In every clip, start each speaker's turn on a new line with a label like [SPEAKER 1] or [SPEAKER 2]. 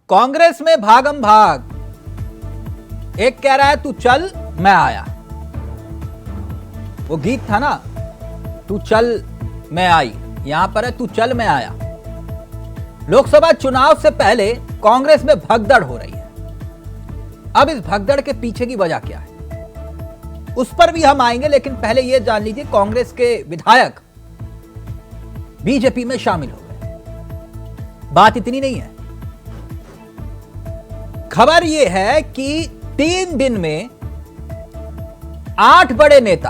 [SPEAKER 1] कांग्रेस में भागम भाग, एक कह रहा है तू चल मैं आया। वो गीत था ना, तू चल मैं आई, यहां पर है तू चल मैं आया। लोकसभा चुनाव से पहले कांग्रेस में भगदड़ हो रही है। अब इस भगदड़ के पीछे की वजह क्या है उस पर भी हम आएंगे, लेकिन पहले यह जान लीजिए कांग्रेस के विधायक बीजेपी में शामिल हो गए। बात इतनी नहीं है, खबर यह है कि 3 दिन में 8 बड़े नेता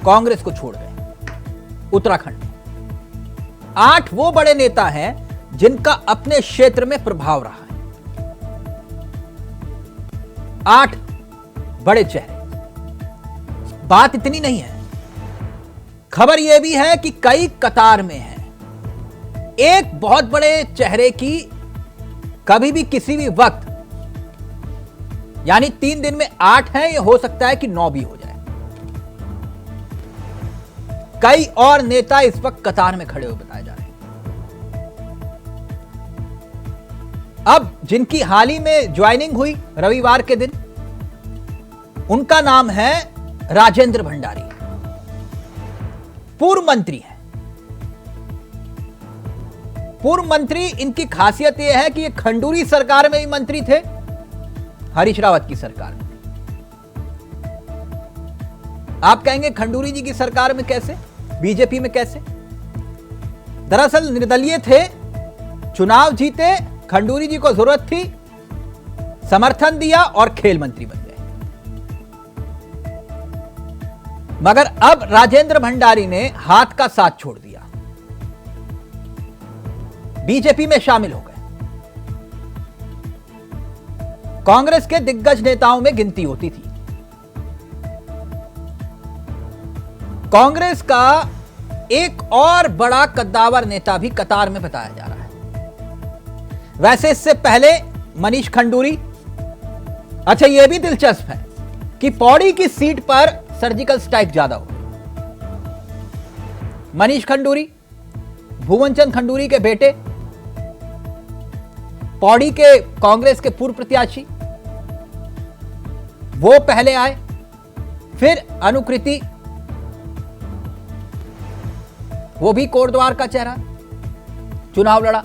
[SPEAKER 1] कांग्रेस को छोड़ गए। उत्तराखंड में 8 वो बड़े नेता हैं जिनका अपने क्षेत्र में प्रभाव रहा है। 8 बड़े चेहरे। बात इतनी नहीं है, खबर यह भी है कि कई कतार में हैं। एक बहुत बड़े चेहरे की कभी भी किसी भी वक्त, यानी 3 दिन में 8 है, यह हो सकता है कि 9 भी हो जाए। कई और नेता इस वक्त कतार में खड़े हुए बताए जा रहे हैं। अब जिनकी हाल ही में ज्वाइनिंग हुई रविवार के दिन, उनका नाम है राजेंद्र भंडारी। पूर्व मंत्री हैं। पूर्व मंत्री, इनकी खासियत यह है कि ये खंडूरी सरकार में भी मंत्री थे, हरीश रावत की सरकार में। आप कहेंगे खंडूरी जी की सरकार में कैसे, बीजेपी में कैसे? दरअसल निर्दलीय थे, चुनाव जीते, खंडूरी जी को जरूरत थी, समर्थन दिया और खेल मंत्री बन गए। मगर अब राजेंद्र भंडारी ने हाथ का साथ छोड़ दिया, बीजेपी में शामिल हो गए। कांग्रेस के दिग्गज नेताओं में गिनती होती थी। कांग्रेस का एक और बड़ा कद्दावर नेता भी कतार में बताया जा रहा है। वैसे इससे पहले मनीष खंडूरी। अच्छा, यह भी दिलचस्प है कि पौड़ी की सीट पर सर्जिकल स्ट्राइक ज्यादा हो। मनीष खंडूरी, भुवनचंद खंडूरी के बेटे, पौड़ी के कांग्रेस के पूर्व प्रत्याशी, वो पहले आए। फिर अनुकृति, वो भी कोटद्वार का चेहरा, चुनाव लड़ा।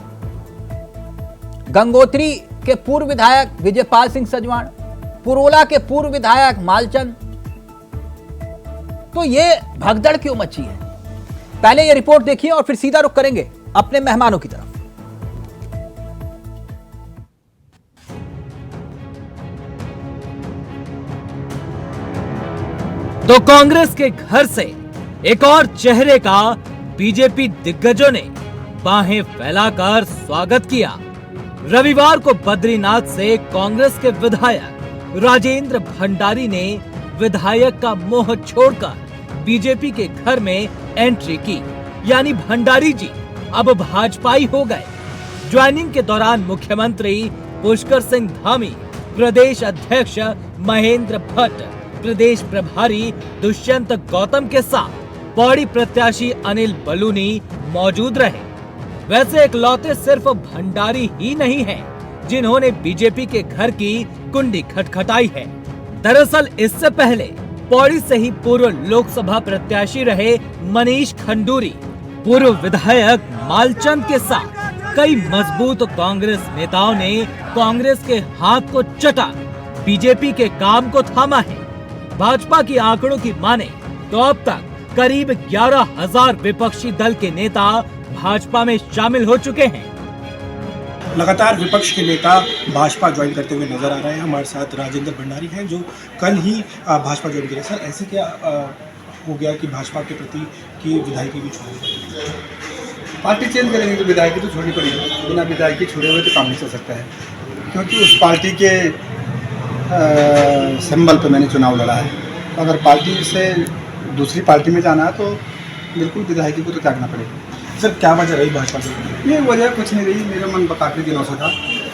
[SPEAKER 1] गंगोत्री के पूर्व विधायक विजयपाल सिंह सजवाण, पुरोला के पूर्व विधायक मालचंद। तो ये भगदड़ क्यों मची है? पहले ये रिपोर्ट देखिए और फिर सीधा रुख करेंगे अपने मेहमानों की तरफ।
[SPEAKER 2] तो कांग्रेस के घर से एक और चेहरे का बीजेपी दिग्गजों ने बाहें फैलाकर स्वागत किया। रविवार को बद्रीनाथ से कांग्रेस के विधायक राजेंद्र भंडारी ने विधायक का मोह छोड़कर बीजेपी के घर में एंट्री की, यानी भंडारी जी अब भाजपाई हो गए। ज्वाइनिंग के दौरान मुख्यमंत्री पुष्कर सिंह धामी, प्रदेश अध्यक्ष महेंद्र भट्ट, प्रदेश प्रभारी दुष्यंत गौतम के साथ पौड़ी प्रत्याशी अनिल बलूनी मौजूद रहे। वैसे इकलौते सिर्फ भंडारी ही नहीं हैं जिन्होंने बीजेपी के घर की कुंडी खटखटाई है। दरअसल इससे पहले पौड़ी से ही पूर्व लोकसभा प्रत्याशी रहे मनीष खंडूरी, पूर्व विधायक मालचंद के साथ कई मजबूत कांग्रेस नेताओं ने कांग्रेस के हाथ को चटा बीजेपी के काम को थामा है। भाजपा की आंकड़ों की माने तो अब तक करीब 11,000 विपक्षी दल के नेता भाजपा में शामिल हो चुके हैं।
[SPEAKER 3] लगातार विपक्ष के नेता भाजपा ज्वाइन करते हुए नजर आ रहे हैं। हमारे साथ राजेंद्र भंडारी हैं जो कल ही भाजपा ज्वाइन किया। सर, ऐसे क्या हो गया कि भाजपा के प्रति की विधायकी भी छोड़नी पड़ी?
[SPEAKER 4] पार्टी चेंज करेंगे तो विधायकी तो छोड़नी पड़ेगी। बिना विधायकी छोड़े हुए तो काम नहीं चल सकता है, क्योंकि उस पार्टी के सिंबल पे मैंने चुनाव लड़ा है। अगर पार्टी से दूसरी पार्टी में जाना है तो बिल्कुल विधायकी को तो त्यागना पड़ेगा।
[SPEAKER 3] सर क्या वजह रही भाजपा की?
[SPEAKER 4] ये वजह कुछ नहीं रही, मेरा मन काफ़ी दिनों से था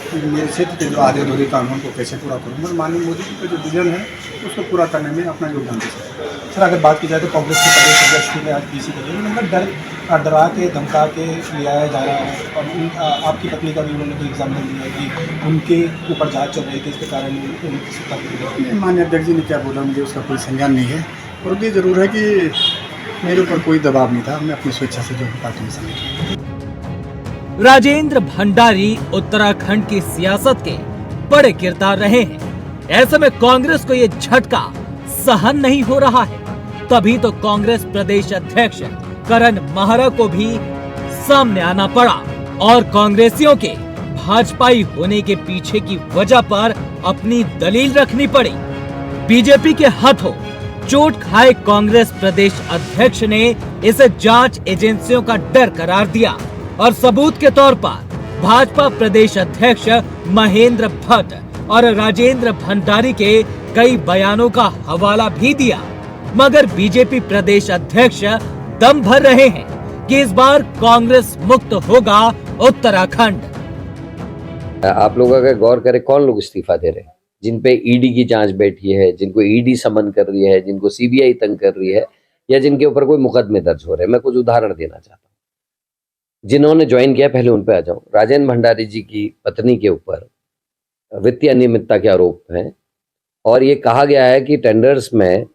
[SPEAKER 4] कि मेरे क्षेत्र के जो आधे अधूरे कामों को कैसे पूरा करूँ, मैं माननीय मोदी जी का जो विजन है उसको पूरा करने में अपना योगदान दे सकूँ।
[SPEAKER 3] सर अगर बात की जाए तो कांग्रेस के प्रदेश अध्यक्ष ने आज पीसी कर रही है, मतलब डरा के धमका के ले आया जा रहा है, और आपकी पत्नी का भी उन्होंने कोई एग्जाम्पल दिया है कि उनके ऊपर जांच चल रही थी, इसके कारण उनकी सत्ता की।
[SPEAKER 4] माननीय अध्यक्ष जी ने क्या बोला मुझे उसका कोई संज्ञान नहीं है, और ये ज़रूर है कि मेरे ऊपर कोई दबाव नहीं था, मैं अपनी स्वेच्छा से जो पार्टी में शामिल।
[SPEAKER 2] राजेंद्र भंडारी उत्तराखंड की सियासत के बड़े किरदार रहे हैं। ऐसे में कांग्रेस को ये झटका सहन नहीं हो रहा है, तभी तो कांग्रेस प्रदेश अध्यक्ष करण महरा को भी सामने आना पड़ा और कांग्रेसियों के भाजपाई होने के पीछे की वजह पर अपनी दलील रखनी पड़ी। बीजेपी के हाथों चोट खाए कांग्रेस प्रदेश अध्यक्ष ने इसे जांच एजेंसियों का डर करार दिया और सबूत के तौर पर भाजपा प्रदेश अध्यक्ष महेंद्र भट्ट और राजेंद्र भंडारी के कई बयानों का हवाला भी दिया। मगर बीजेपी प्रदेश अध्यक्ष दम भर रहे हैं कि इस बार कांग्रेस मुक्त होगा उत्तराखंड।
[SPEAKER 5] आप लोग अगर गौर करें, कौन लोग इस्तीफा दे रहे हैं? जिन पे ईडी की जांच बैठी है, जिनको ईडी समन कर रही है, जिनको सीबीआई तंग कर रही है, या जिनके ऊपर कोई मुकदमे दर्ज हो रहे हैं। मैं कुछ उदाहरण देना चाहता हूँ। जिन्होंने ज्वाइन किया, पहले उन पे आ जाऊं। राजेंद्र भंडारी जी की पत्नी के ऊपर वित्तीय अनियमितता के आरोप हैं, और ये कहा गया है कि टेंडर्स में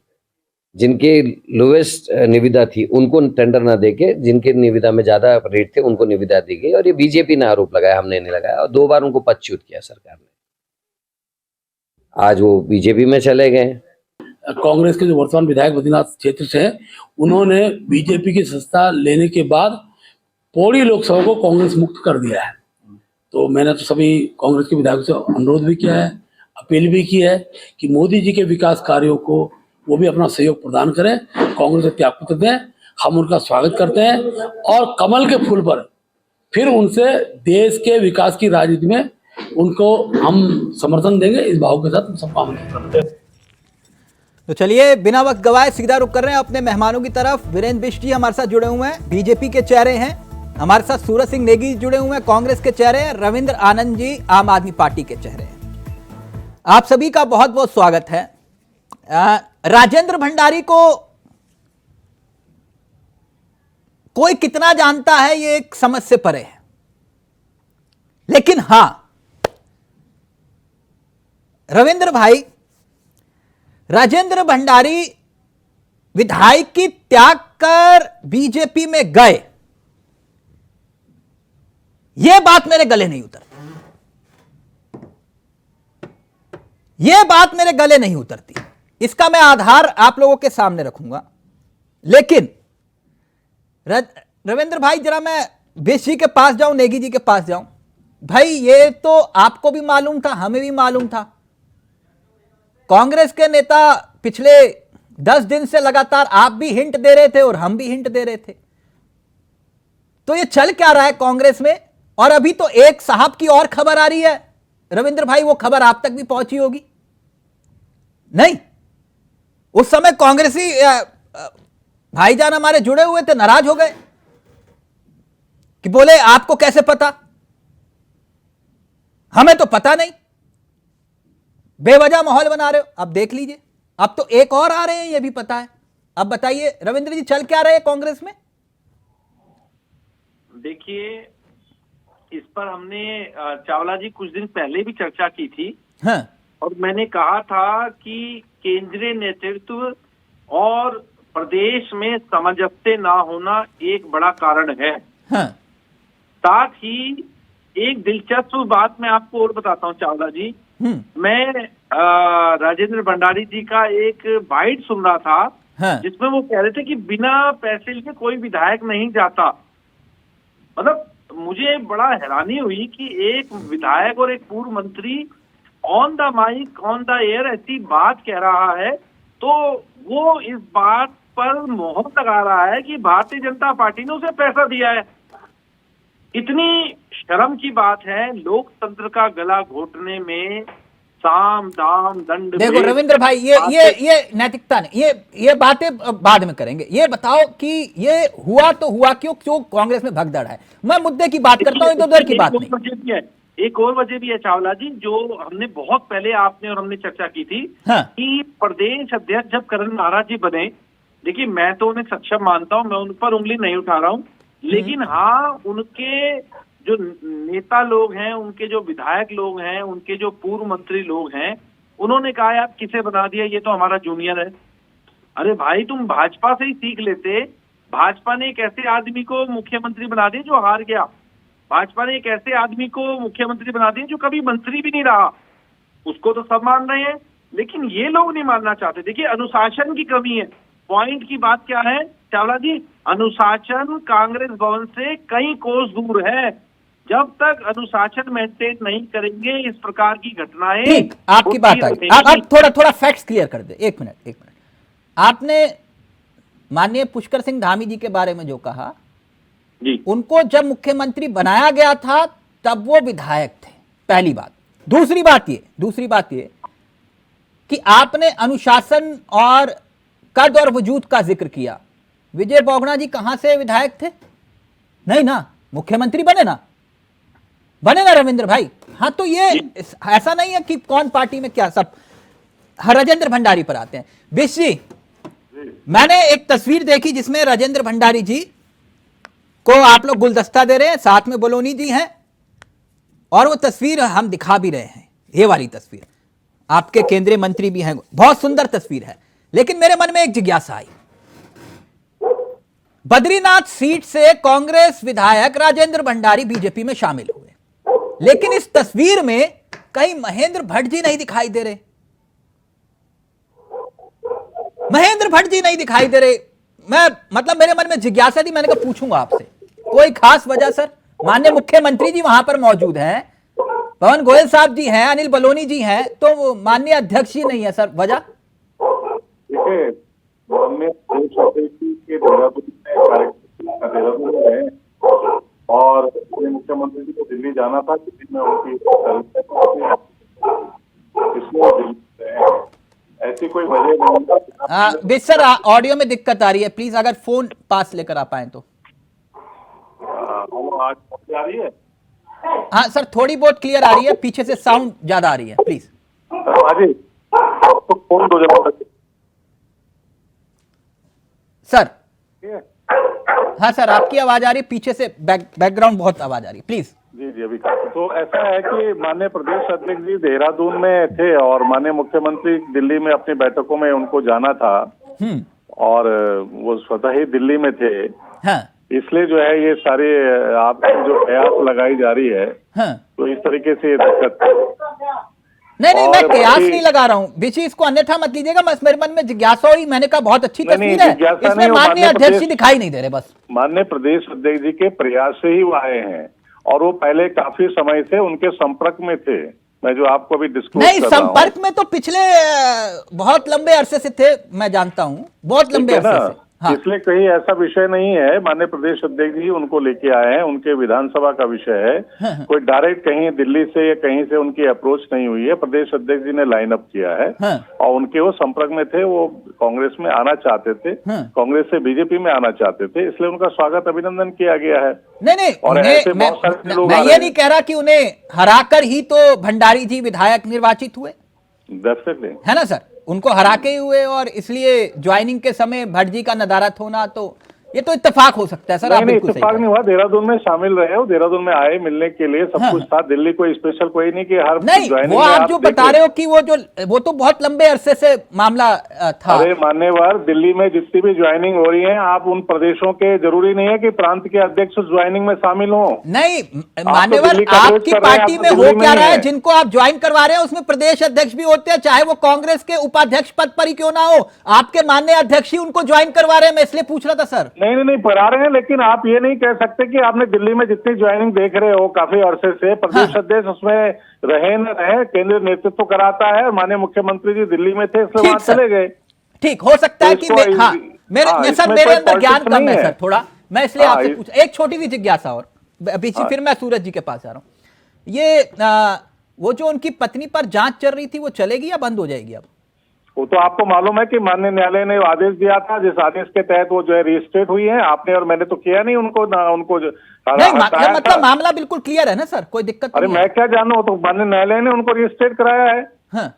[SPEAKER 5] जिनके लोएस्ट निविदा थी उनको टेंडर ना देके जिनके निविदा में ज्यादा रेट थे उनको निविदा दी गई, और ये बीजेपी ने आरोप लगाया, हमने नहीं लगाया, और 2 बार उनको पदच्युत किया सरकार ने। आज वो बीजेपी में चले गए।
[SPEAKER 6] कांग्रेस के जो वर्तमान विधायक बद्रीनाथ क्षेत्र से हैं, उन्होंने बीजेपी की सत्ता लेने के बाद पौड़ी लोकसभा को कांग्रेस मुक्त कर दिया है। तो मैंने तो सभी कांग्रेस के विधायकों से अनुरोध भी किया है, अपील भी की है कि मोदी जी के विकास कार्यों को वो भी अपना सहयोग प्रदान करें, कांग्रेस को त्यागपत्र दें। हम उनका स्वागत करते हैं और कमल के फूल पर फिर उनसे देश के विकास की राजनीति में उनको हम समर्थन देंगे। इस भाव के साथ हम सब काम करते हैं।
[SPEAKER 1] तो चलिए बिना वक्त गवाए सीधा रुक कर रहे हैं अपने मेहमानों की तरफ। वीरेंद्र बिष्ट जी हमारे साथ जुड़े हुए हैं, बीजेपी के चेहरे हैं। हमारे साथ सूरज सिंह नेगी जुड़े हुए हैं, कांग्रेस के चेहरे हैं। रविंद्र आनंद जी आम आदमी पार्टी के चेहरे हैं। आप सभी का बहुत बहुत स्वागत है। राजेंद्र भंडारी को कोई कितना जानता है ये एक समझ से परे है, लेकिन हां, रविंद्र भाई, राजेंद्र भंडारी विधायकी त्याग कर बीजेपी में गए, यह बात मेरे गले नहीं उतरती। यह बात मेरे गले नहीं उतरती। इसका मैं आधार आप लोगों के सामने रखूंगा। लेकिन रविंद्र भाई, जरा मैं बिष्ट जी के पास जाऊं, नेगी जी के पास जाऊं। भाई, ये तो आपको भी मालूम था, हमें भी मालूम था। कांग्रेस के नेता पिछले 10 दिन से लगातार आप भी हिंट दे रहे थे और हम भी हिंट दे रहे थे। तो ये चल क्या रहा है कांग्रेस में? और अभी तो एक साहब की और खबर आ रही है रविंद्र भाई, वो खबर आप तक भी पहुंची होगी नहीं? उस समय कांग्रेसी भाईजान हमारे जुड़े हुए थे, नाराज हो गए कि बोले आपको कैसे पता, हमें तो पता नहीं, बेवजह माहौल बना रहे हो। अब देख लीजिए, अब तो एक और आ रहे हैं, ये भी पता है। अब बताइए रविंद्र जी, चल क्या रहे हैं कांग्रेस में?
[SPEAKER 7] देखिए, इस पर हमने चावला जी कुछ दिन पहले भी चर्चा की थी।
[SPEAKER 1] हाँ। और
[SPEAKER 7] मैंने कहा था कि केंद्रीय नेतृत्व और प्रदेश में सामंजस्य ना होना एक बड़ा कारण है।
[SPEAKER 1] हाँ।
[SPEAKER 7] साथ ही एक दिलचस्प बात मैं आपको और बताता हूँ चावला जी। मैं राजेंद्र भंडारी जी का एक बाइट सुन रहा था।
[SPEAKER 1] हाँ।
[SPEAKER 7] जिसमें वो कह रहे थे कि बिना पैसे के कोई विधायक नहीं जाता। मतलब मुझे बड़ा हैरानी हुई कि एक विधायक और एक पूर्व मंत्री on the mic, on the air ऐसी बात कह रहा है, तो वो इस बात पर मोहर लगा रहा है कि भारतीय जनता पार्टी ने उसे पैसा दिया है। इतनी शर्म की बात है लोकतंत्र का गला घोटने में साम दाम दंड
[SPEAKER 1] देखो
[SPEAKER 7] भेद,
[SPEAKER 1] रविंद्र भाई, ये नैतिकता नहीं, ये बातें बाद में करेंगे। ये बताओ कि ये हुआ तो हुआ क्यों, कांग्रेस में भगदड़ है? मैं मुद्दे की बात करता हूं, इधर की बात नहीं।
[SPEAKER 7] एक और वजह भी है चावला जी, जो हमने बहुत पहले आपने और हमने चर्चा की थी।
[SPEAKER 1] हाँ।
[SPEAKER 7] कि प्रदेश अध्यक्ष जब करण नाहरा जी बने, देखिए मैं तो उन्हें सक्षम मानता हूं, मैं उन पर उंगली नहीं उठा रहा हूं, लेकिन हाँ उनके जो नेता लोग हैं, उनके जो विधायक लोग हैं, उनके जो पूर्व मंत्री लोग हैं, उन्होंने कहा यार किसे बना दिया, ये तो हमारा जूनियर है। अरे भाई तुम भाजपा से ही सीख लेते। भाजपा ने एक ऐसे आदमी को मुख्यमंत्री बना दिया जो हार गया। भाजपा ने एक ऐसे आदमी को मुख्यमंत्री बना दिया जो कभी मंत्री भी नहीं रहा। उसको तो सब मान रहे हैं, लेकिन ये लोग नहीं मानना चाहते। देखिए अनुशासन की कमी है। पॉइंट की बात क्या है चावला जी? अनुशासन कांग्रेस भवन से कई कोस दूर है। जब तक अनुशासन मेंटेन नहीं करेंगे, इस प्रकार की घटनाएं।
[SPEAKER 1] ठीक, आपकी बात आई। आप थोड़ा फैक्ट्स क्लियर कर दे। एक मिनट। आपने माननीय पुष्कर सिंह धामी जी के बारे में जो कहा
[SPEAKER 7] जी,
[SPEAKER 1] उनको जब मुख्यमंत्री बनाया गया था तब वो विधायक थे, पहली बात। दूसरी बात ये कि आपने अनुशासन और कद और वजूद का जिक्र किया। विजय बोगना जी कहां से विधायक थे? नहीं ना, मुख्यमंत्री बने ना रविंद्र भाई। हाँ, तो ये ऐसा नहीं है कि कौन पार्टी में क्या, सब राजेंद्र भंडारी पर आते हैं। बिश जी, मैंने एक तस्वीर देखी जिसमें राजेंद्र भंडारी जी को आप लोग गुलदस्ता दे रहे हैं, साथ में बलोनी जी हैं, और वो तस्वीर हम दिखा भी रहे हैं। ये वाली तस्वीर, आपके केंद्रीय मंत्री भी हैं, बहुत सुंदर तस्वीर है। लेकिन मेरे मन में एक जिज्ञासा आई। बद्रीनाथ सीट से कांग्रेस विधायक राजेंद्र भंडारी बीजेपी में शामिल हुए, लेकिन इस तस्वीर में कहीं महेंद्र भट्ट जी नहीं दिखाई दे रहे। मेरे मन में जिज्ञासा थी, मैंने कहा पूछूंगा आपसे, कोई खास वजह सर? माननीय मुख्यमंत्री जी वहां पर मौजूद हैं, पवन गोयल साहब जी हैं, अनिल बलोनी जी हैं, तो माननीय अध्यक्ष जी नहीं है सर, वजह?
[SPEAKER 8] देखिए, माननीय के देहरादून में और मुख्यमंत्री जी को दिल्ली जाना था, दिल्ली में उनकी ऐसी कोई वजह नहीं।
[SPEAKER 1] बिस सर, ऑडियो में दिक्कत आ रही है, प्लीज अगर फोन पास लेकर आ पाए तो।
[SPEAKER 8] आज आ रही है?
[SPEAKER 1] हाँ सर, थोड़ी बहुत क्लियर आ रही है, पीछे से साउंड ज्यादा आ रही है, प्लीज।
[SPEAKER 8] तो फोन दो जरा
[SPEAKER 1] सर। हाँ सर, आपकी आवाज आ रही है, पीछे से बैकग्राउंड बहुत आवाज आ रही है, प्लीज।
[SPEAKER 8] जी अभी तो ऐसा है कि माननीय प्रदेश अध्यक्ष जी देहरादून में थे और माननीय मुख्यमंत्री दिल्ली में अपनी बैठकों में उनको जाना था, और वो स्वतः ही दिल्ली में थे।
[SPEAKER 1] हाँ।
[SPEAKER 8] इसलिए जो है ये सारे आपकी जो प्रयास लगाई जा रही है,
[SPEAKER 1] हाँ।
[SPEAKER 8] तो इस तरीके से दिक्कत।
[SPEAKER 1] नहीं, मैं कयास नहीं लगा रहा हूँ बीची, इसको अन्यथा मत लीजिएगा। बस मेरे मन में जिज्ञासा हुई, मैंने कहा बहुत अच्छी तस्वीर है, इसमें माननीय अध्यक्ष जी दिखाई नहीं दे रहे। बस माननीय
[SPEAKER 8] प्रदेश अध्यक्ष जी के प्रयास से ही वो आए हैं, और वो पहले काफी समय से उनके संपर्क में थे। मैं जो आपको अभी डिस्कस
[SPEAKER 1] नहीं, संपर्क में तो पिछले बहुत लंबे अरसे से थे, मैं जानता हूँ, बहुत लंबे अरसे से। हाँ।
[SPEAKER 8] इसलिए कहीं ऐसा विषय नहीं है, माननीय प्रदेश अध्यक्ष जी उनको लेके आए हैं, उनके विधानसभा का विषय है।
[SPEAKER 1] हाँ।
[SPEAKER 8] कोई डायरेक्ट कहीं दिल्ली से या कहीं से उनकी अप्रोच नहीं हुई है, प्रदेश अध्यक्ष जी ने लाइन अप किया है।
[SPEAKER 1] हाँ।
[SPEAKER 8] और उनके वो संपर्क में थे, वो कांग्रेस में आना चाहते थे।
[SPEAKER 1] हाँ।
[SPEAKER 8] कांग्रेस से बीजेपी में आना चाहते थे, इसलिए उनका स्वागत अभिनंदन किया गया है।
[SPEAKER 1] नहीं,
[SPEAKER 8] और ऐसे बहुत सारे लोग
[SPEAKER 1] मैं ये नहीं कह रहा कि उन्हें हराकर ही तो भंडारी जी विधायक निर्वाचित हुए, है ना सर? उनको हरा के ही हुए, और इसलिए ज्वाइनिंग के समय भट्ट जी का नदारत होना, तो ये तो इत्तेफाक हो सकता है सर।
[SPEAKER 8] नहीं, इत्तेफाक नहीं हुआ, देहरादून में शामिल रहे, वो देहरादून में आए मिलने के लिए, सब कुछ था। दिल्ली कोई स्पेशल कोई नहीं कि हर
[SPEAKER 1] नहीं, वो आप जो बता रहे हो कि वो तो बहुत लंबे अरसे से मामला था।
[SPEAKER 8] अरे मान्यवर, दिल्ली में जितनी भी ज्वाइनिंग हो रही है, आप उन प्रदेशों के जरूरी नहीं है कि प्रांत के अध्यक्ष ज्वाइनिंग में शामिल हो।
[SPEAKER 1] नहीं मान्यवर, आपकी पार्टी में हो क्या रहा है, जिनको आप ज्वाइन करवा रहे हैं उसमें प्रदेश अध्यक्ष भी होते हैं, चाहे वो कांग्रेस के उपाध्यक्ष पद पर ही क्यों ना हो। आपके माननीय अध्यक्ष ही उनको ज्वाइन करवा रहे हैं, मैं इसलिए पूछ रहा था सर।
[SPEAKER 8] नहीं करा रहे हैं, लेकिन आप ये नहीं कह सकते कि आपने दिल्ली में जितनी ज्वाइनिंग देख रहे हो काफी अरसे से, प्रदेश अध्यक्ष उसमें रहे न रहे, केंद्रीय नेतृत्व कराता है। माननीय मुख्यमंत्री जी दिल्ली में थे, इसलिए वहां चले गए।
[SPEAKER 1] ठीक, हो सकता है कि मेरे अंदर ज्ञान कम है सर थोड़ा, मैं इसलिए आपसे पूछा। एक छोटी सी जिज्ञासा और, अभी फिर मैं सूरज जी के पास आ रहा हूं। ये वो जो उनकी पत्नी पर जांच चल रही थी वो चलेगी या बंद हो जाएगी अब?
[SPEAKER 8] वो तो आपको मालूम है कि माननीय न्यायालय ने आदेश दिया था, जिस आदेश के तहत वो जो है रजिस्ट्रेट हुई है। आपने और मैंने तो किया नहीं उनको, ना उनको
[SPEAKER 1] नहीं, मतलब मामला बिल्कुल क्लियर है ना सर, कोई दिक्कत
[SPEAKER 8] अरे
[SPEAKER 1] नहीं
[SPEAKER 8] मैं क्या जानूं, तो माननीय न्यायालय ने उनको रजिस्ट्रेट कराया है।
[SPEAKER 1] हाँ।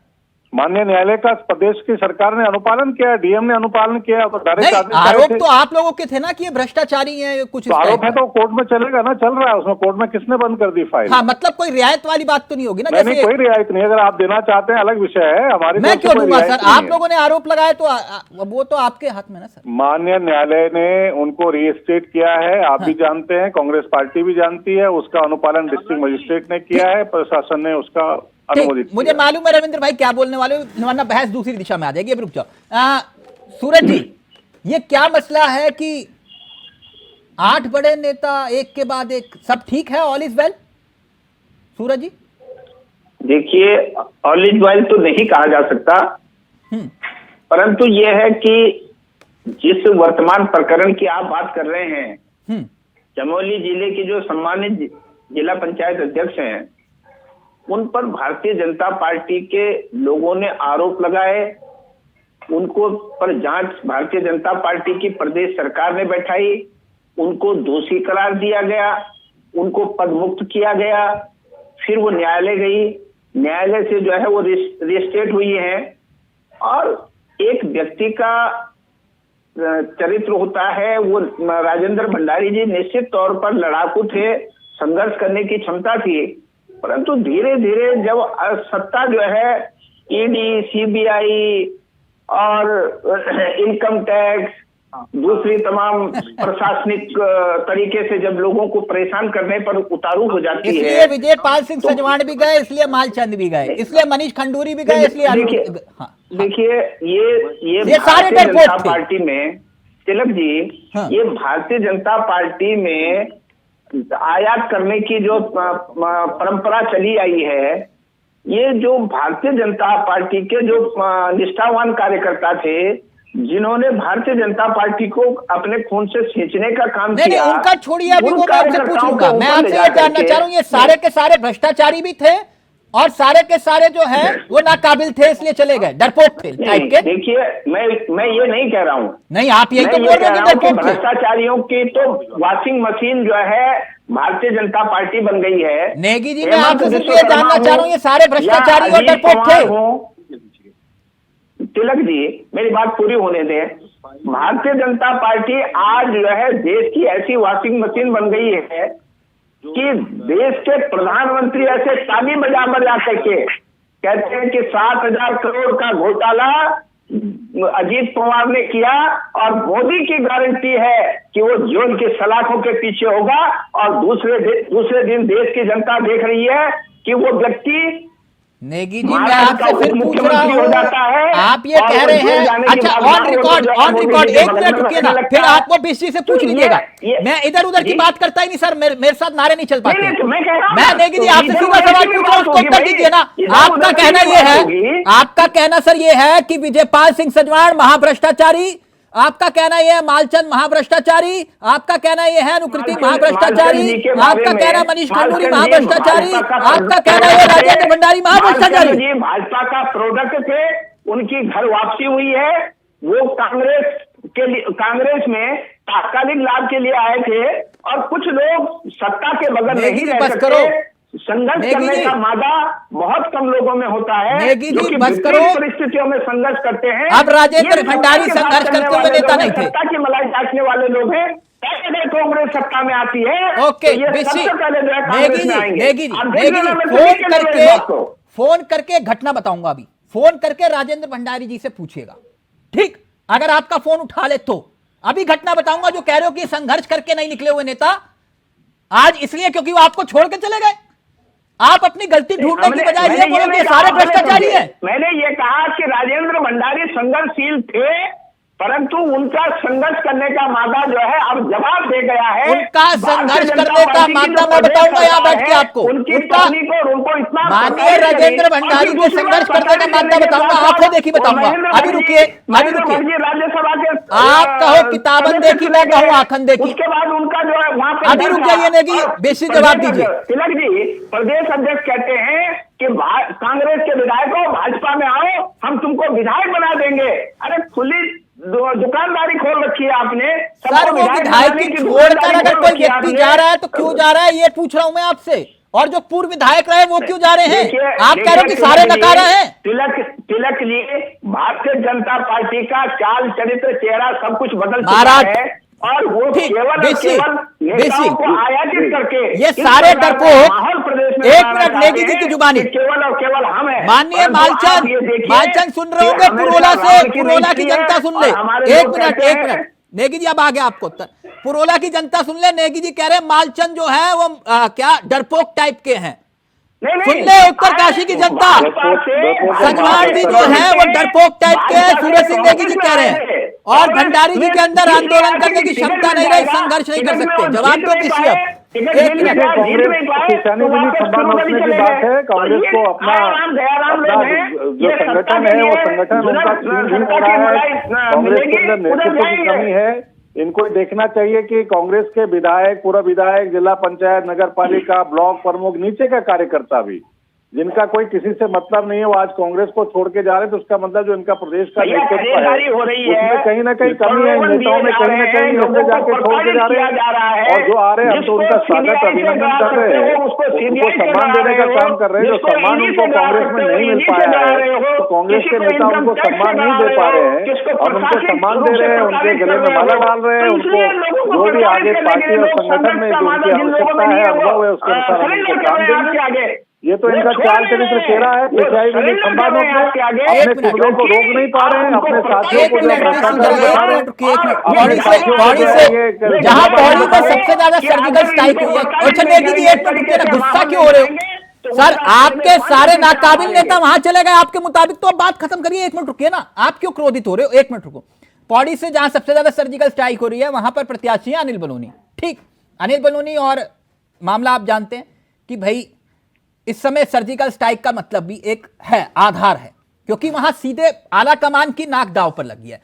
[SPEAKER 8] माननीय न्यायालय का प्रदेश की सरकार ने अनुपालन किया, डीएम ने अनुपालन किया। तो
[SPEAKER 1] नहीं, आरोप तो आप लोगों के थे ना कि ये भ्रष्टाचारी है कुछ,
[SPEAKER 8] तो आरोप है तो कोर्ट में चलेगा ना, चल रहा है उसमें। कोर्ट में किसने बंद कर दी फाइल?
[SPEAKER 1] हाँ, मतलब कोई रियायत वाली बात तो नहीं होगी ना?
[SPEAKER 8] नहीं, कोई रियायत नहीं। अगर आप देना चाहते हैं अलग विषय है, हमारी
[SPEAKER 1] मैं क्यों दूंगा सर? आप लोगों ने आरोप लगाए तो वो तो आपके हाथ में ना सर।
[SPEAKER 8] माननीय न्यायालय ने उनको रजिस्ट्रेट किया है, आप भी जानते हैं, कांग्रेस पार्टी भी जानती है। उसका अनुपालन डिस्ट्रिक्ट मजिस्ट्रेट ने किया है, प्रशासन ने उसका अनुमोदित किया।
[SPEAKER 1] मुझे मालूम है रविंद्र भाई क्या बोलने वाले हो, वरना बहस दूसरी दिशा में आ जाएगी। अब रुक जाओ। सूरज जी, ये क्या मसला है कि 8 बड़े नेता एक के बाद एक, सब ठीक है, ऑल इज वेल? सूरज जी
[SPEAKER 9] देखिए, ऑल इज वेल तो नहीं कहा जा सकता, परंतु यह है कि जिस वर्तमान प्रकरण की आप बात कर रहे हैं, चमोली जिले के जो सम्मानित जिला पंचायत अध्यक्ष हैं, उन पर भारतीय जनता पार्टी के लोगों ने आरोप लगाए। उनको पर जांच भारतीय जनता पार्टी की प्रदेश सरकार ने बैठाई, उनको दोषी करार दिया गया, उनको पद मुक्त किया गया। फिर वो न्यायालय गई, न्यायालय से जो है वो रजिस्ट्रेट हुई है। और एक व्यक्ति का चरित्र होता है, वो राजेंद्र भंडारी जी निश्चित तौर पर लड़ाकू थे, संघर्ष करने की क्षमता थी, परंतु धीरे धीरे जब सत्ता जो है ईडी, सीबीआई और इनकम टैक्स, दूसरी तमाम प्रशासनिक तरीके से जब लोगों को परेशान करने पर उतारू हो जाती है,
[SPEAKER 1] इसलिए विजय पाल सिंह सजवाण भी गए, इसलिए मालचंद भी गए, इसलिए मनीष खंडूरी भी गए, इसलिए
[SPEAKER 9] देखिए ये
[SPEAKER 1] सारे
[SPEAKER 9] भारतीय जनता पार्टी में, तिलक जी, ये भारतीय जनता पार्टी में आयात करने की जो परंपरा चली आई है, ये जो भारतीय जनता पार्टी के जो निष्ठावान कार्यकर्ता थे, जिन्होंने भारतीय जनता पार्टी को अपने खून से खींचने का काम किया।
[SPEAKER 1] नहीं, उनका छोड़िए, अभी वो मैं आपसे पूछूंगा। मैं आपसे ये जानना चाह रहा हूँ, ये सारे के सारे भ्रष्टाचारी भी थे और सारे के सारे जो है वो नाकाबिल थे इसलिए चले गए, डरपोक थे टाइप के?
[SPEAKER 9] देखिए, मैं ये नहीं कह रहा हूँ।
[SPEAKER 1] नहीं, आप यही तो बोल रहे हैं कि
[SPEAKER 9] भ्रष्टाचारियों की तो वॉशिंग मशीन जो है भारतीय जनता पार्टी बन गई है।
[SPEAKER 1] नेगी जी, मैं आपसे सिर्फ ये जानना चाह रहा हूँ, ये सारे भ्रष्टाचारी और डरपोक थे?
[SPEAKER 9] तिलक जी, मेरी बात पूरी होने दें। भारतीय जनता पार्टी आज जो है देश की ऐसी वॉशिंग मशीन बन गई है कि देश के प्रधानमंत्री ऐसे ताली बजा करके कहते हैं कि 7,000 करोड़ का घोटाला अजीत पवार ने किया और मोदी की गारंटी है कि वो जेल के सलाखों के पीछे होगा। और दूसरे दिन देश की जनता देख रही है कि वो व्यक्ति
[SPEAKER 1] नेगी जी, मैं आपसे फिर पूछ रहा हूँ, आप ये कह रहे हैं, अच्छा ऑन रिकॉर्ड, एक मिनट रुकिए ना, फिर आपको बीसी से पूछ लीजिएगा। मैं इधर उधर की बात करता ही नहीं सर, मेरे साथ नारे नहीं चल पाते। मैं नेगी जी आपसे सीधा सवाल पूछ रहा हूँ, उसको उत्तर दीजिए ना। आपका कहना ये है, आपका कहना सर ये है कि विजय पाल सिंह सजवाण महाभ्रष्टाचारी, आपका कहना यह है मालचंद महाभ्रष्टाचारी, आपका कहना यह है अनुकृति महाभ्रष्टाचारी, आपका कहना मनीष खंडूरी महाभ्रष्टाचारी, आपका कहना यह राजेंद्र भंडारी महाभ्रष्टाचारी।
[SPEAKER 9] जी भाजपा का प्रोडक्ट थे, उनकी घर वापसी हुई है। वो कांग्रेस में तात्कालिक लाभ के लिए आए थे और कुछ लोग सत्ता के बगैर नहीं रह सकते। संघर्ष करने का मादा बहुत कम लोगों में होता है, जो कि परिस्थितियों में संघर्ष करते हैं।
[SPEAKER 1] अब राजेंद्र भंडारी संघर्ष करते हुए नेता नहीं थे,
[SPEAKER 9] सत्ता की मलाई चाटने वाले लोग हैं। पहले कांग्रेस सत्ता में आती है,
[SPEAKER 1] ओके, फोन करके घटना बताऊंगा। अभी फोन करके राजेंद्र भंडारी जी से पूछिएगा, ठीक? अगर आपका फोन उठा ले तो अभी घटना बताऊंगा जो कह रहे हो कि संघर्ष करके नहीं निकले हुए नेता आज इसलिए क्योंकि वो आपको छोड़ के चले गए। आप अपनी गलती ढूंढने की बजाय ये बोलो कि सारे भ्रष्टाचारी हैं।
[SPEAKER 9] मैंने ये कहा कि राजेंद्र भंडारी संघर्षशील थे, परंतु उनका संघर्ष करने का मादा जो है अब जवाब दे गया है।
[SPEAKER 1] उनका संघर्ष करने का मादा मैं बताऊंगा यहाँ बैठ के आपको।
[SPEAKER 9] उनकी पत्नी को उनको इतना
[SPEAKER 1] माननीय राजेंद्र भंडारी के संघर्ष करने का मादा बताऊंगा, आंखों देखी बताऊंगा। अभी रुकिए,
[SPEAKER 9] राज्यसभा के
[SPEAKER 1] आप कहो किताबन देखी, मैं कहूँ आंखन देखी।
[SPEAKER 9] उसके बाद उनका जो है वहां पे
[SPEAKER 1] अभी रुक जाइए नेगी, बेसिक जवाब दीजिए।
[SPEAKER 9] तिलक जी, प्रदेश अध्यक्ष कहते हैं कि कांग्रेस के विधायकों भाजपा में आओ, हम तुमको विधायक बना देंगे। अरे खुली दुकानदारी खोल रखी है आपने।
[SPEAKER 1] सर वो विधायक की छोड़कर अगर कोई व्यक्ति जा रहा है तो क्यों जा रहा है, ये पूछ रहा हूं मैं आपसे। और जो पूर्व विधायक रहे वो क्यों जा रहे हैं? आप कह रहे हो कि सारे नकारा हैं।
[SPEAKER 9] तिलक लिए भारतीय जनता पार्टी का चाल चरित्र चेहरा सब कुछ बदल चुका
[SPEAKER 1] महाराज
[SPEAKER 9] है और वो केवल नेताओं को आयातित करके
[SPEAKER 1] ये सारे डरपोक
[SPEAKER 9] माहौल प्रदेश में
[SPEAKER 1] एक मिनट नेगी जी की जुबानी
[SPEAKER 9] केवल और केवल हम हैं।
[SPEAKER 1] माननीय मालचंद सुन रहे होंगे पुरोला से, पुरोला की जनता सुन ले। एक मिनट नेगी जी अब आ गया आपको उत्तर। पुरोला की जनता सुन ले, नेगी जी कह रहे हैं मालचंद जो है वो क्या डरपोक टाइप के हैं। सुन ले उत्तरकाशी की जनता, सजवान जी जो है वो डरपोक टाइप के हैं, सूरज सिंह नेगी जी कह रहे हैं। और भंडारी जी के अंदर आंदोलन करने की क्षमता नहीं रही, संघर्ष नहीं कर सकते। जवाब तो किसी अब एक मिनट।
[SPEAKER 8] कांग्रेस को अपना जो संगठन है वो संगठन उनका छीन हो रहा है। कांग्रेस के अंदर नेतृत्व की कमी है। इनको देखना चाहिए कि कांग्रेस के विधायक, पूर्व विधायक, जिला पंचायत, नगर पालिका, ब्लॉक प्रमुख, नीचे का कार्यकर्ता भी, जिनका कोई किसी से मतलब नहीं है, वो आज कांग्रेस को छोड़ के जा रहे हैं। तो उसका मतलब जो इनका प्रदेश का नेतृत्व है उसमें कहीं ना कहीं कमी है। नेताओं में कहीं ना कहीं लोग जाके छोड़ के जा रहे हैं। और जो आ रहे हैं हम तो उनका स्वागत अभिनंदन कर रहे हैं, उनको सम्मान देने का काम कर रहे हैं। जो सम्मान उनको कांग्रेस में नहीं मिल पाया है, तो कांग्रेस के नेता उनको सम्मान नहीं दे पा रहे हैं। हम उनको सम्मान दे रहे हैं, उनके गले में माला डाल रहे हैं। उनको जो भी आगे पार्टी और संगठन में जो उनकी आवश्यकता है, अनुभव है, उसके अनुसार हम उनको काम देंगे। ये तो इनका चाल चरित्र चेहरा है। पिछाई वाले संवादों में अपने टुकड़ों को रोक नहीं पा रहे हैं, अपने साथियों को
[SPEAKER 1] जहां पौड़ी में सबसे ज्यादा सर्जिकल स्ट्राइक हुई है। अच्छा नेगी जी एक मिनट रुकिए ना, गुस्सा क्यों हो रहे हो सर? आपके सारे नाकाबिल नेता वहां चले गए आपके मुताबिक, तो अब बात खत्म करिए। एक मिनट रुकिए ना, आप क्यों क्रोधित हो रहे हो? एक मिनट रुको। पौड़ी से जहां सबसे ज्यादा सर्जिकल स्ट्राइक हो रही है वहां पर प्रत्याशी है अनिल बलूनी। ठीक, अनिल बलूनी और मामला आप जानते हैं कि भाई इस समय सर्जिकल स्ट्राइक का मतलब भी एक है, आधार है, क्योंकि वहां सीधे आला कमान की नाक दांव पर लगी है।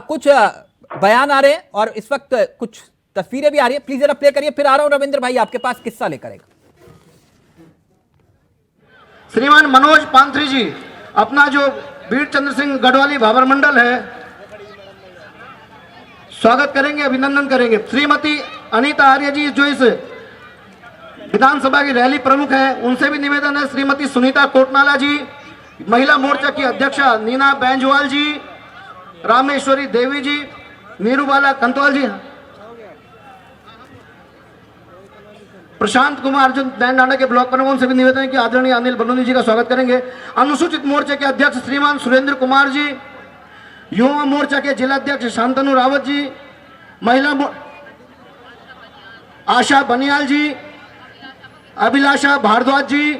[SPEAKER 1] कुछ बयान आ रहे हैं और इस वक्त कुछ तस्वीरें भी आ रही है। प्लीज जरा प्ले करिए, फिर आ रहा हूं रविंद्र भाई आपके पास किस्सा लेकर आएगा।
[SPEAKER 10] श्रीमान मनोज पांथरी जी अपना जो वीर चंद्र सिंह गढ़वाली भाबर मंडल है स्वागत करेंगे, अभिनंदन करेंगे। श्रीमती अनीता आर्य जी जो इस विधानसभा की रैली प्रमुख है, उनसे भी निवेदन है। श्रीमती सुनीता कोटनाला जी, महिला मोर्चा की अध्यक्षा नीना बैंजवाल जी, रामेश्वरी देवी जी, नीरूबाला कंतवाल जी, प्रशांत कुमार जो दैनडांडा के ब्लॉक प्रमुख, उनसे भी निवेदन है कि आदरणीय अनिल बलूनी जी का स्वागत करेंगे। अनुसूचित मोर्चे के अध्यक्ष श्रीमान सुरेंद्र कुमार जी, युवा मोर्चा के जिला अध्यक्ष शांतनु रावत जी, महिला आशा बनियाल जी, अभिलाषा भारद्वाज जी,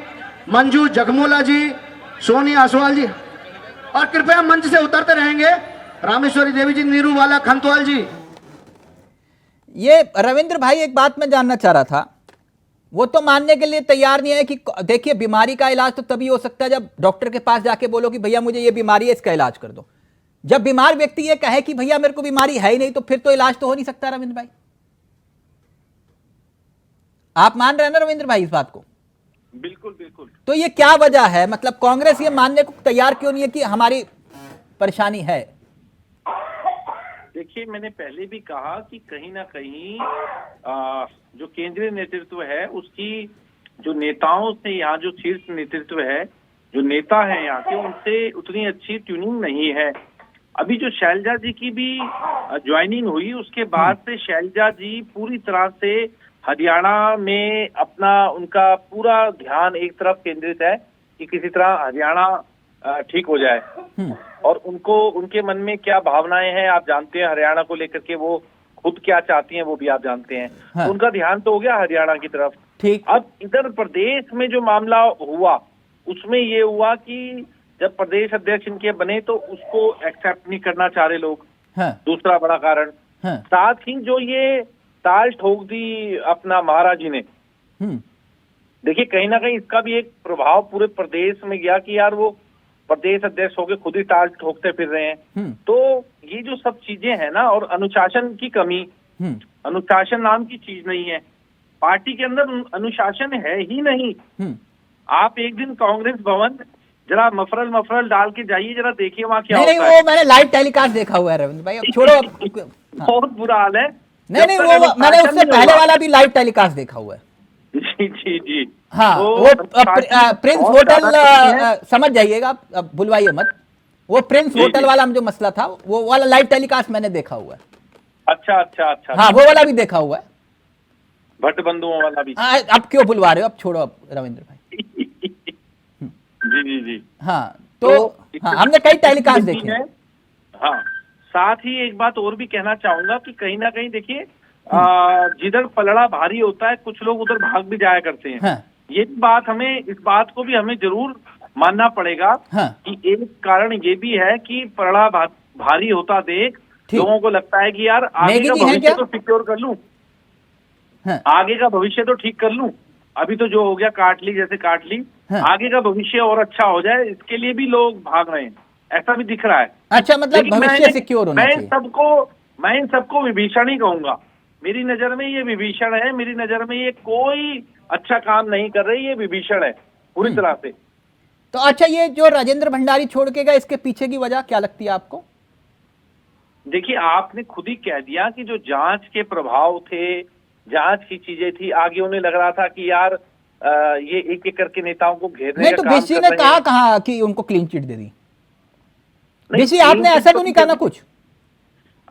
[SPEAKER 10] मंजू जगमोला जी, सोनी आसवाल जी, और कृपया मंच से उतरते रहेंगे रामेश्वरी देवी जी, नीरूबाला खंतवाल जी।
[SPEAKER 1] ये रविंद्र भाई एक बात मैं जानना चाह रहा था, वो तो मानने के लिए तैयार नहीं है कि देखिए बीमारी का इलाज तो तभी हो सकता है जब डॉक्टर के पास जाके बोलो कि भैया मुझे ये बीमारी है, इसका इलाज कर दो। जब बीमार व्यक्ति ये कहे कि भैया मेरे को बीमारी है ही नहीं, तो फिर तो इलाज तो हो नहीं सकता। रविंद्र भाई आप मान रहे हैं ना रविंद्र भाई इस बात को?
[SPEAKER 7] बिल्कुल बिल्कुल।
[SPEAKER 1] तो ये क्या वजह है, मतलब कांग्रेस ये मानने को तैयार क्यों नहीं है कि हमारी परेशानी है?
[SPEAKER 7] देखिए मैंने पहले भी कहा कि कहीं ना कहीं जो केंद्रीय नेतृत्व है उसकी जो नेताओं से, यहाँ जो शीर्ष नेतृत्व है, जो नेता है यहाँ के, उनसे उतनी अच्छी ट्यूनिंग नहीं है। अभी जो शैलजा जी की भी ज्वाइनिंग हुई उसके बाद से शैलजा जी पूरी तरह से हरियाणा में अपना उनका पूरा ध्यान एक तरफ केंद्रित है कि किसी तरह हरियाणा ठीक हो जाए। और उनको उनके मन में क्या भावनाएं हैं आप जानते हैं, हरियाणा को लेकर के वो खुद क्या चाहती हैं वो भी आप जानते हैं।
[SPEAKER 1] हाँ।
[SPEAKER 7] तो उनका ध्यान तो हो गया हरियाणा की तरफ।
[SPEAKER 1] ठीक।
[SPEAKER 7] अब इधर प्रदेश में जो मामला हुआ उसमें ये हुआ कि जब प्रदेश अध्यक्ष इनके बने तो उसको एक्सेप्ट नहीं करना चाह रहे लोग।
[SPEAKER 1] हाँ।
[SPEAKER 7] दूसरा बड़ा कारण।
[SPEAKER 1] हाँ।
[SPEAKER 7] साथ ही जो ये ताल ठोक दी अपना महाराज जी ने, देखिए कहीं ना कहीं इसका भी एक प्रभाव पूरे प्रदेश में गया कि यार वो प्रदेश अध्यक्ष होके खुद ही ताल ठोकते फिर रहे हैं। तो ये जो सब चीजें हैं ना, और अनुशासन की कमी, अनुशासन नाम की चीज नहीं है पार्टी के अंदर, अनुशासन है ही नहीं। आप एक दिन कांग्रेस भवन जरा मफरल डाल के जाइए, जरा देखिए वहाँ क्या
[SPEAKER 1] नहीं
[SPEAKER 7] होता
[SPEAKER 1] वो मैंने लाइव टेलीकास्ट देखा हुआ है रविंद्र भाई, अब छोड़ो
[SPEAKER 7] है। बहुत बुरा हाल है।
[SPEAKER 1] नहीं वो मैंने उससे पहले वाला भी लाइव टेलीकास्ट देखा हुआ है।
[SPEAKER 7] जी जी जी।
[SPEAKER 1] हाँ
[SPEAKER 7] तो
[SPEAKER 1] वो प्रिंस होटल समझ जाइएगा, अब बुलवाइए मत, वो प्रिंस होटल वाला जो मसला था वो वाला लाइव टेलीकास्ट मैंने देखा हुआ है।
[SPEAKER 7] अच्छा।
[SPEAKER 1] हाँ वो वाला भी देखा हुआ है,
[SPEAKER 7] भट्ट बंधुओं वाला भी।
[SPEAKER 1] अब क्यों बुलवा रहे हो, अब छोड़ो अब रविंद्र भाई।
[SPEAKER 7] जी।
[SPEAKER 1] हाँ तो हाँ हमने कई टेलीकास्ट देखे हैं।
[SPEAKER 7] हाँ, साथ ही एक बात और भी कहना चाहूंगा कि कहीं ना कहीं देखिए जिधर पलड़ा भारी होता है कुछ लोग उधर भाग भी जाया करते हैं।
[SPEAKER 1] हाँ।
[SPEAKER 7] इस बात को भी हमें जरूर मानना पड़ेगा।
[SPEAKER 1] हाँ।
[SPEAKER 7] कि एक कारण ये भी है कि पलड़ा भारी होता देख लोगों को लगता है कि यार आगे का भविष्य तो सिक्योर कर लूं।
[SPEAKER 1] हाँ।
[SPEAKER 7] आगे का भविष्य तो ठीक कर लूं, अभी तो जो हो गया काट ली।
[SPEAKER 1] हाँ।
[SPEAKER 7] आगे का भविष्य और अच्छा हो जाए, इसके लिए भी लोग भाग रहे हैं, ऐसा भी दिख रहा है।
[SPEAKER 1] अच्छा मतलब भविष्य सिक्योर होना चाहिए।
[SPEAKER 7] मैं इन सबको विभीषण ही कहूंगा। मेरी नजर में ये विभीषण है, मेरी नजर में ये कोई अच्छा काम नहीं कर रही, ये विभीषण है पूरी तरह से।
[SPEAKER 1] तो अच्छा ये जो राजेंद्र भंडारी छोड़ के गए, इसके पीछे की वजह क्या लगती है आपको?
[SPEAKER 7] देखिए आपने खुद ही कह दिया कि जो जांच के प्रभाव थे, जांच की चीजें थी, आगे उन्हें लग रहा था कि यार ये एक एक करके नेताओं को घेरने
[SPEAKER 1] नहीं
[SPEAKER 7] का
[SPEAKER 1] तो
[SPEAKER 7] काम
[SPEAKER 1] बीसी
[SPEAKER 7] कर
[SPEAKER 1] ने
[SPEAKER 7] रहे हैं।
[SPEAKER 1] कहा कि उनको क्लीन चिट दे दी। बीसी आपने ऐसा तो नहीं कहा ना कुछ?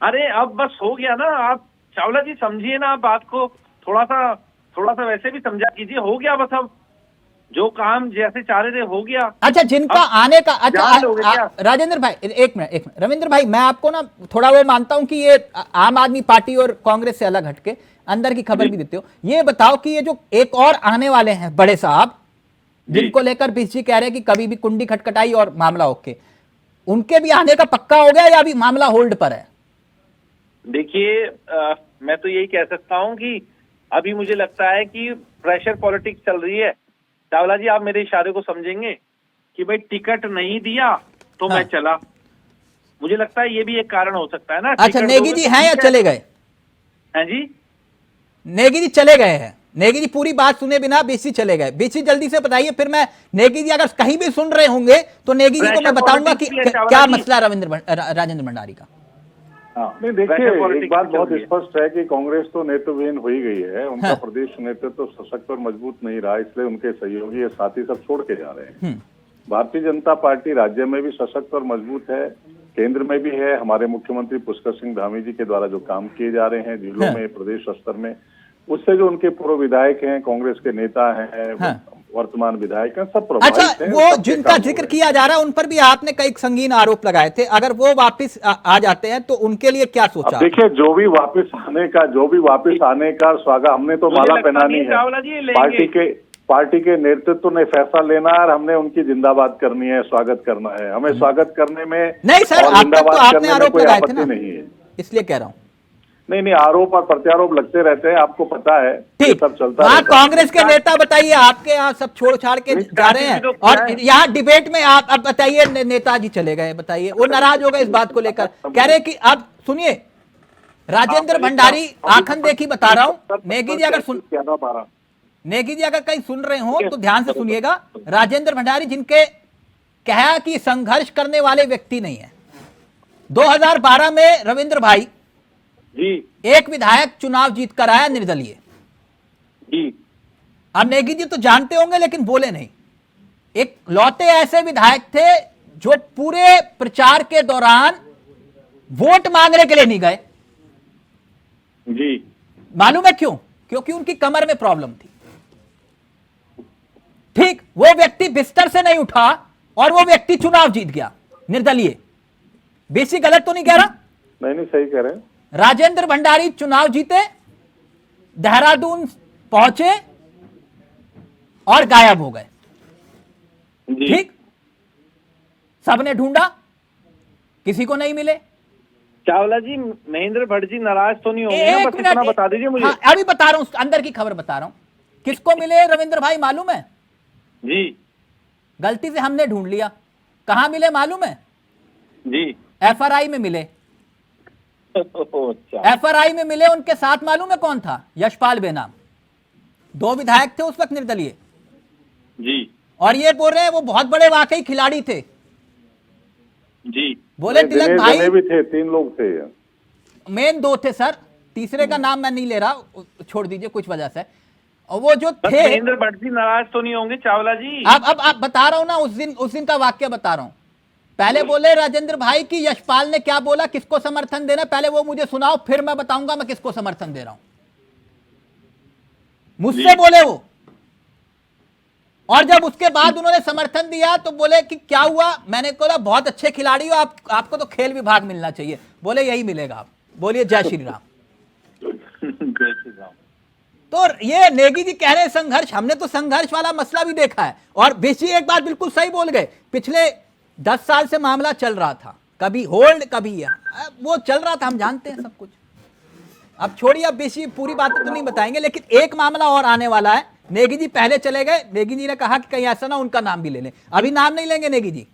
[SPEAKER 7] अरे अब बस हो गया ना, आप चावला जी समझिए ना बात को, थोड़ा सा वैसे भी समझा कीजिए। हो गया बस, अब जो काम जैसे चाह रहे थे हो गया।
[SPEAKER 1] अच्छा जिनका आने का राजेंद्र भाई एक मिनट रविंद्र भाई, मैं आपको ना थोड़ा वो मानता हूं कि ये आम आदमी पार्टी और कांग्रेस से अलग हटके अंदर की खबर भी देते हो। ये बताओ कि ये जो एक और आने वाले हैं बड़े साहब, जिनको लेकर बीसी कह रहे हैं कि कभी भी कुंडी खटखटाई और मामला ओके, उनके भी आने का पक्का हो गया या अभी मामला होल्ड पर है?
[SPEAKER 7] देखिए मैं तो यही कह सकता हूं कि अभी मुझे लगता है कि प्रेशर पॉलिटिक्स चल रही है। चावला जी आप मेरे इशारे को समझेंगे कि भाई टिकट नहीं दिया तो मैं चला। मुझे लगता है ये भी एक कारण हो सकता है ना।
[SPEAKER 1] अच्छा नेगी जी हैं या चले गए?
[SPEAKER 7] हैं जी,
[SPEAKER 1] नेगी जी चले गए हैं। नेगी जी पूरी बात सुने बिना बीसी चले गए। बीसी जल्दी से बताइए, फिर मैं नेगी जी अगर कहीं भी सुन रहे होंगे तो नेगी जी को मैं बताऊंगा कि क्या मसला राजेंद्र भंडारी का।
[SPEAKER 11] नहीं देखिए, एक बात बहुत स्पष्ट है कि कांग्रेस तो नेतृत्वहीन हो ही गई है। उनका प्रदेश नेतृत्व सशक्त और मजबूत नहीं रहा, इसलिए उनके सहयोगी या साथी सब छोड़ के जा रहे हैं। भारतीय जनता पार्टी राज्य में भी सशक्त और मजबूत है, केंद्र में भी है। हमारे मुख्यमंत्री पुष्कर सिंह धामी जी के द्वारा जो काम किए जा रहे हैं जिलों में, प्रदेश स्तर में, उससे जो उनके पूर्व विधायक हैं, कांग्रेस के नेता हैं, वर्तमान विधायक हैं, सब प्रभावित हैं।
[SPEAKER 1] अच्छा वो जिनका जिक्र किया जा रहा है उन पर भी आपने कई संगीन आरोप लगाए थे, अगर वो वापस आ जाते हैं तो उनके लिए क्या सोचा?
[SPEAKER 11] देखिए जो भी वापस आने का स्वागत, हमने तो माला पहनानी है। पार्टी के नेतृत्व ने फैसला लेना है और हमने उनकी जिंदाबाद करनी है, स्वागत करना है। हमें स्वागत करने में
[SPEAKER 1] नहीं सर, आप तक तो आपने आरोप लगाए थे ना,
[SPEAKER 11] नहीं है
[SPEAKER 1] इसलिए कह रहा हूँ।
[SPEAKER 11] नहीं आरोप और प्रत्यारोप लगते रहते हैं, आपको पता है,
[SPEAKER 1] ठीक
[SPEAKER 11] सब चलता
[SPEAKER 1] है। कांग्रेस के नेता बताइए, आपके यहाँ सब छोड़ छाड़ के जा रहे हैं और यहाँ डिबेट में आप अब बताइए नेताजी चले गए, बताइए वो नाराज हो गए इस बात को लेकर, कह रहे कि अब सुनिए राजेंद्र भंडारी आंखन देखी बता रहा हूँ। नेगी जी अगर कहीं सुन रहे हो तो ध्यान से सुनिएगा। राजेंद्र भंडारी जिनके कहा कि संघर्ष करने वाले व्यक्ति नहीं है। 2012 में रविंद्र भाई
[SPEAKER 7] जी
[SPEAKER 1] एक विधायक चुनाव जीत कर आया निर्दलीय
[SPEAKER 7] जी।
[SPEAKER 1] अब नेगी जी तो जानते होंगे लेकिन बोले नहीं। एक लौटे ऐसे विधायक थे जो पूरे प्रचार के दौरान वोट मांगने के लिए नहीं गए
[SPEAKER 7] जी।
[SPEAKER 1] मालूम है क्यों? क्योंकि उनकी कमर में प्रॉब्लम थी। ठीक, वो व्यक्ति बिस्तर से नहीं उठा और वो व्यक्ति चुनाव जीत गया निर्दलीय। बेसी गलत तो नहीं कह रहा?
[SPEAKER 11] नहीं सही कह रहे हैं।
[SPEAKER 1] राजेंद्र भंडारी चुनाव जीते, देहरादून पहुंचे और गायब हो गए। ठीक, सबने ढूंढा, किसी को नहीं मिले।
[SPEAKER 7] चावला जी महेंद्र भट्ट जी नाराज तो नहीं होंगे ना? बस इतना बता दीजिए मुझे।
[SPEAKER 1] हाँ, अभी बता रहा हूं, अंदर की खबर बता रहा हूं। किसको मिले रविंद्र भाई मालूम है?
[SPEAKER 7] जी
[SPEAKER 1] गलती से हमने ढूंढ लिया। कहां मिले मालूम है?
[SPEAKER 7] जी
[SPEAKER 1] एफआरआई में मिले। एफआरआई में मिले, उनके साथ मालूम है कौन था? यशपाल बेनाम। 2 विधायक थे उस वक्त निर्दलीय।
[SPEAKER 7] जी।
[SPEAKER 1] और ये बोल रहे हैं वो बहुत बड़े वाकई खिलाड़ी थे
[SPEAKER 7] जी।
[SPEAKER 1] बोले तिलक
[SPEAKER 11] दिनेश
[SPEAKER 1] भाई
[SPEAKER 11] जने भी थे, 3 लोग थे।
[SPEAKER 1] मेन 2 थे सर, तीसरे का नाम मैं नहीं ले रहा, छोड़ दीजिए कुछ वजह से। और वो जो थे
[SPEAKER 7] महेंद्र भट्ट जी नाराज तो नहीं होंगे चावला जी?
[SPEAKER 1] अब बता रहा हूं ना, उस दिन का वाक्य बता रहा हूं। पहले बोले राजेंद्र भाई की यशपाल ने क्या बोला, किसको समर्थन देना, पहले वो मुझे सुनाओ, फिर मैं बताऊंगा मैं किसको समर्थन दे रहा हूं। मुझसे बोले वो, और जब उसके बाद उन्होंने समर्थन दिया तो बोले कि क्या हुआ, मैंने बोला बहुत अच्छे खिलाड़ी हो आप, आपको तो खेल विभाग मिलना चाहिए। बोले यही मिलेगा आप। बोलिए जय श्री राम।
[SPEAKER 7] जय श्री राम।
[SPEAKER 1] तो ये नेगी जी कह रहे हैं संघर्ष, हमने तो संघर्ष वाला मसला भी देखा है। और बेशी एक बात बिल्कुल सही बोल गए, पिछले 10 साल से मामला चल रहा था, कभी होल्ड कभी वो चल रहा था, हम जानते हैं सब कुछ। अब छोड़िए, अब बेशी पूरी बात तो नहीं बताएंगे, लेकिन एक मामला और आने वाला है। नेगी जी पहले चले गए, नेगी जी ने कहा कि कहीं ऐसा ना उनका नाम भी ले लें, अभी नाम नहीं लेंगे Negi ji.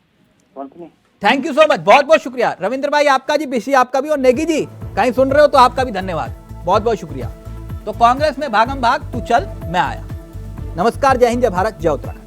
[SPEAKER 1] Thank you so much, बहुत बहुत शुक्रिया रविंद्र भाई आपका जी, बेशी आपका भी, और नेगी जी कहीं सुन रहे हो तो आपका भी धन्यवाद, बहुत बहुत शुक्रिया। तो कांग्रेस में भागम भाग, तू चल मैं आया। नमस्कार, जय हिंद, जय भारत, जय उत्तराखंड।